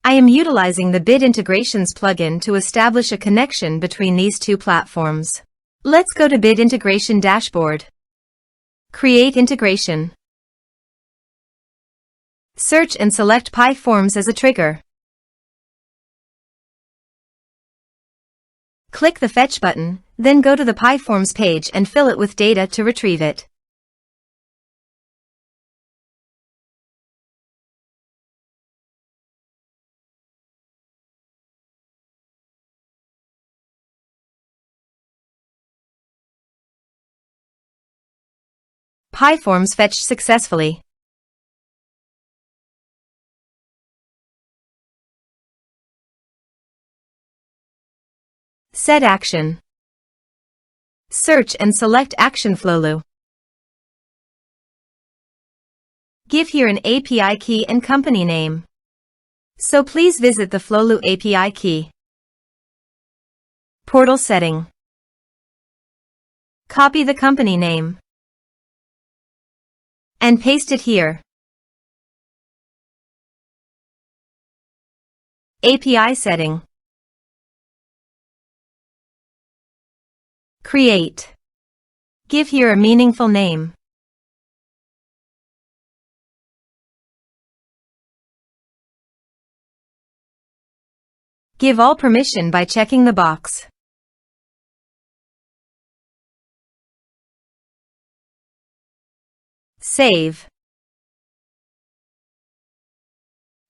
I am utilizing the Bit Integrations plugin to establish a connection between these two platforms. Let's go to Bit Integration Dashboard. Create integration. Search and select Pie Forms as a trigger. Click the Fetch button, then go to the Pie Forms page and fill it with data to retrieve it. Pie Forms fetched successfully. Set action. Search and select Action Flowlu. Give here an API key and company name. So please visit the Flowlu API key. Portal setting. Copy the company name and paste it here. API setting. Create. Give here a meaningful name. Give all permission by checking the box. Save.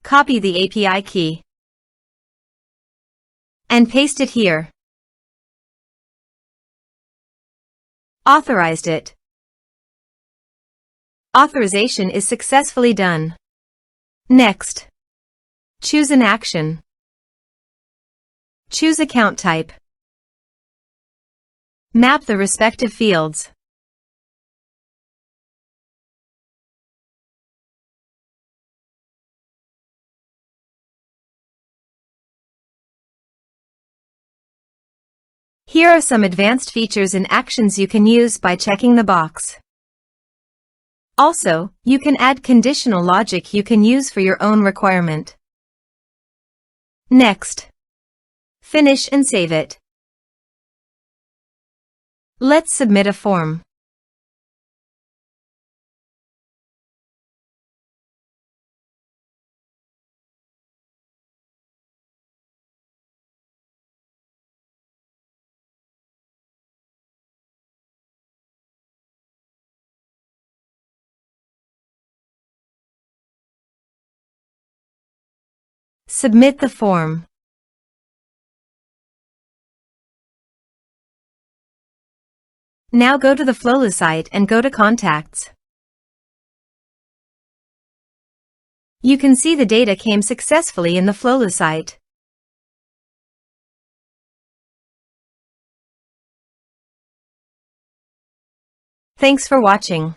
Copy the API key and paste it here. Authorized it. Authorization is successfully done. Next, choose an action. Choose account type. Map the respective fields. Here are some advanced features and actions you can use by checking the box. Also, you can add conditional logic you can use for your own requirement. Next, finish and save it. Let's submit a form. Submit the form. Now go to the Flowlu site and go to Contacts. You can see the data came successfully in the Flowlu site. Thanks for watching.